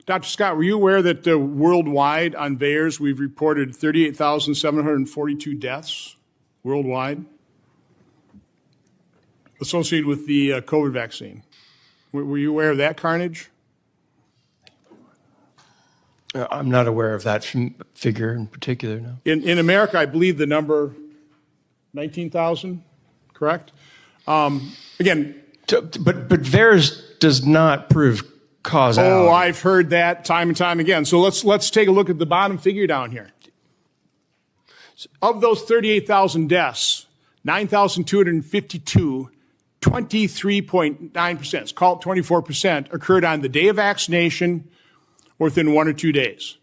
Dr. Scott, were you aware that worldwide on VAERS we've reported 38,742 deaths worldwide associated with the COVID vaccine? Were you aware of that carnage? I'm not aware of that figure in particular, no. In America, I believe the number 19,000, correct? Again, but VAERS does not prove causality. Oh, I've heard that time and time again. So let's take a look at the bottom figure down here. Of those 38,000 deaths, 9,252, 23.9%, let's call it 24%, occurred on the day of vaccination or within 1 or 2 days.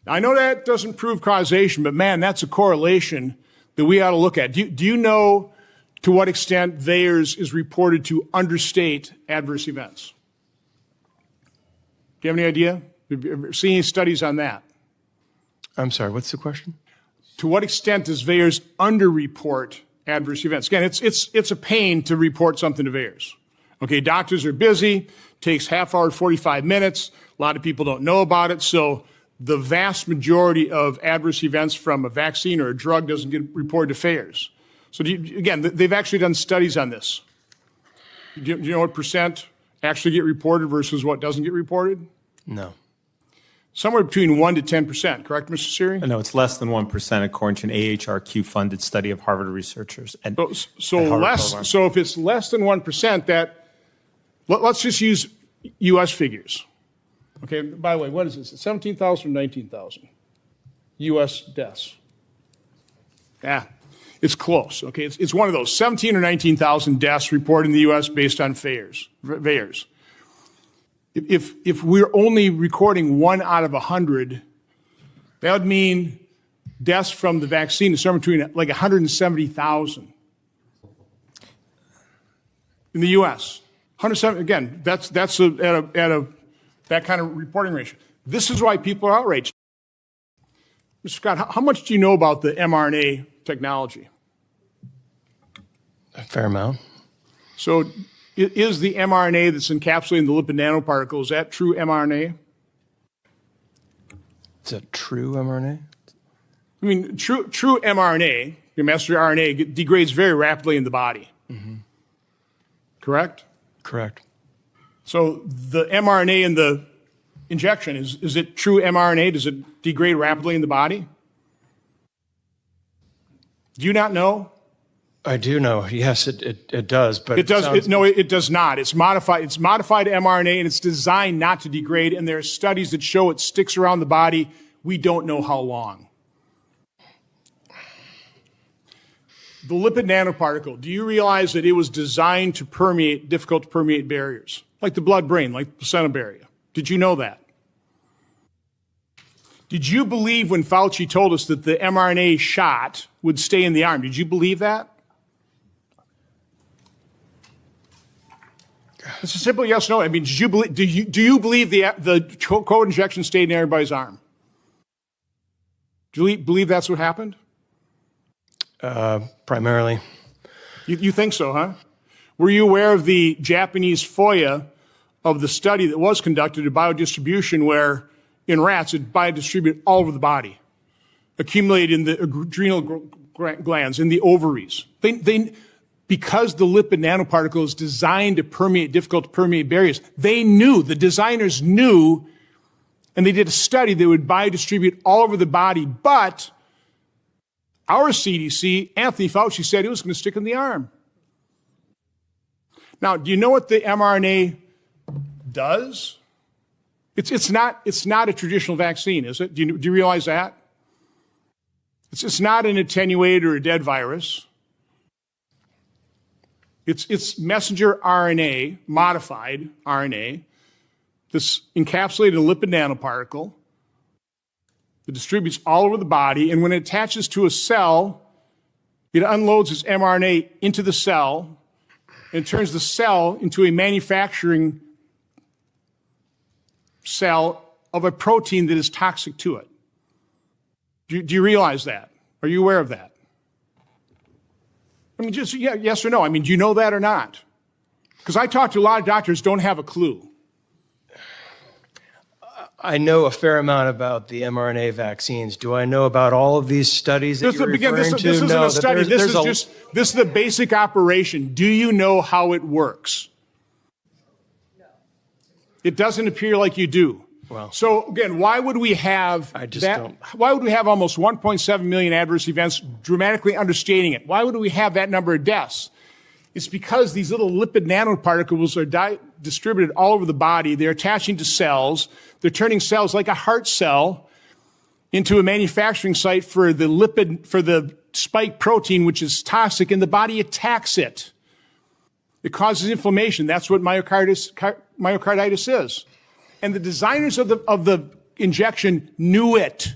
Now, I know that doesn't prove causation, but man, that's a correlation that we ought to look at. Do you know to what extent VAERS is reported to understate adverse events? Do you have any idea? Have you ever seen any studies on that? I'm sorry, what's the question? To what extent does VAERS underreport adverse events? Again, it's a pain to report something to VAERS. Okay, doctors are busy, takes half hour, 45 minutes. A lot of people don't know about it, so the vast majority of adverse events from a vaccine or a drug doesn't get reported to VAERS. So again, they've actually done studies on this. Do you know what percent actually get reported versus what doesn't get reported? No. Somewhere between 1 to 10%, correct, Mr. Siri? No, it's less than 1% according to an AHRQ funded study of Harvard researchers. So if it's less than 1%, let's just use U.S. figures. Okay, by the way, what is this? 17,000 or 19,000 U.S. deaths? Yeah, it's close. Okay, it's one of those 17 or 19,000 deaths reported in the U.S. based on VAERS. If we're only recording 1 out of 100, that would mean deaths from the vaccine is somewhere between like 170,000 in the U.S. 170, again, that's at that kind of reporting ratio. This is why people are outraged. Mr. Scott, how much do you know about the mRNA technology? A fair amount. So is the mRNA that's encapsulating the lipid nanoparticle, is that true mRNA? Is that true mRNA? I mean, true mRNA, your messenger RNA, degrades very rapidly in the body. Mm-hmm. Correct? Correct. So the mRNA in the injection, is it true mRNA? Does it degrade rapidly in the body? Do you not know? I do know. Yes, it does. But it does. No, it does not. It's modified. It's modified mRNA, and it's designed not to degrade. And there are studies that show it sticks around the body. We don't know how long. The lipid nanoparticle. Do you realize that it was designed to permeate difficult to permeate barriers, like the blood-brain, like the placenta barrier? Did you know that? Did you believe when Fauci told us that the mRNA shot would stay in the arm? Did you believe that? It's a simple yes, no. I mean, do you believe the code injection stayed in everybody's arm? Do you believe that's what happened? Primarily. You think so, huh? Were you aware of the Japanese FOIA of the study that was conducted of biodistribution where in rats it biodistributed all over the body, accumulated in the adrenal glands, in the ovaries? Because the lipid nanoparticle is designed to permeate difficult to permeate barriers, they knew, the designers knew, and they did a study that would biodistribute all over the body, but our CDC, Anthony Fauci, said it was going to stick in the arm. Now, do you know what the mRNA does? It's not a traditional vaccine, is it? Do you realize that? It's not an attenuated or a dead virus. It's messenger RNA, modified RNA, that's encapsulated in a lipid nanoparticle that distributes all over the body, and when it attaches to a cell, it unloads its mRNA into the cell and turns the cell into a manufacturing cell of a protein that is toxic to it. Do you realize that? Are you aware of that? I mean, just yes or no. I mean, do you know that or not? Because I talk to a lot of doctors who don't have a clue. I know a fair amount about the mRNA vaccines. Do I know about all of these studies that you're referring to? This isn't No, a study. there's This is the basic operation. Do you know how it works? No. It doesn't appear like you do. Well, so again, why would we have why would we have almost 1.7 million adverse events, dramatically understating it? Why would we have that number of deaths? It's because these little lipid nanoparticles are distributed all over the body. They're attaching to cells. They're turning cells like a heart cell into a manufacturing site for the spike protein, which is toxic, and the body attacks it. It causes inflammation. That's what myocarditis is. And the designers of the injection knew it.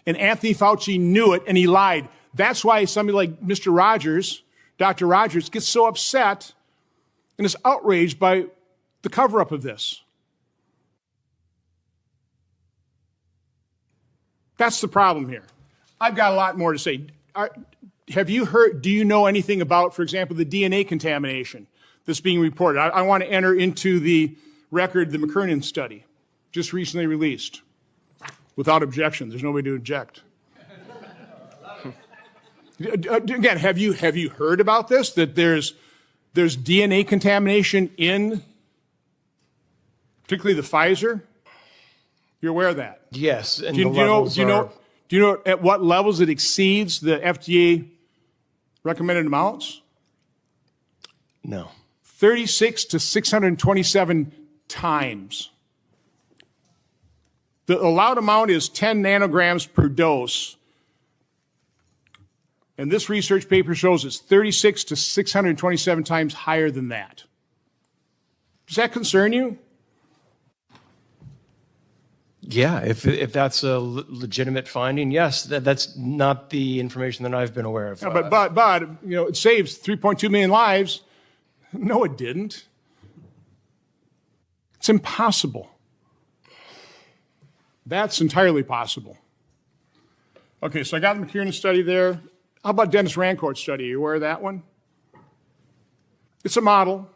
And Anthony Fauci knew it, and he lied. That's why somebody like Mr. Rogers, Dr. Rogers, gets so upset and is outraged by the cover-up of this. That's the problem here. I've got a lot more to say. Have you heard, do you know anything about, for example, the DNA contamination that's being reported? I want to enter into the record the McKernan study, just recently released, without objection. There's nobody to object. Again, have you heard about this? That there's DNA contamination in, particularly the Pfizer. You're aware of that? Yes. Do you know at what levels it exceeds the FDA recommended amounts? No. 36 to 627 times. The allowed amount is 10 nanograms per dose. And this research paper shows it's 36 to 627 times higher than that. Does that concern you? Yeah, if that's a legitimate finding, yes. That's not the information that I've been aware of. No, but you know, it saves 3.2 million lives. No, it didn't. It's impossible. That's entirely possible. Okay, so I got the McKernan study there. How about Dennis Rancourt's study? Are you aware of that one? It's a model.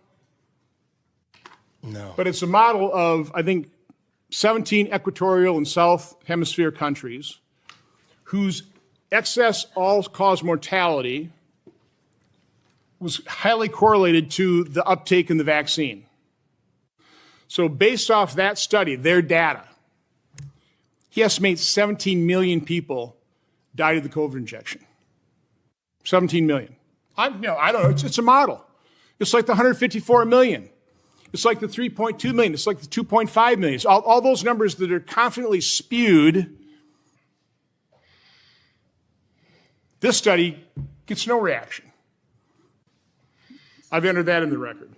No. But it's a model of, I think, 17 equatorial and south hemisphere countries whose excess all-cause mortality was highly correlated to the uptake in the vaccine. So based off that study, their data, he estimates 17 million people died of the COVID injection. 17 million. I don't know. It's a model. It's like the 154 million. It's like the 3.2 million. It's like the 2.5 million. It's all those numbers that are confidently spewed. This study gets no reaction. I've entered that in the record.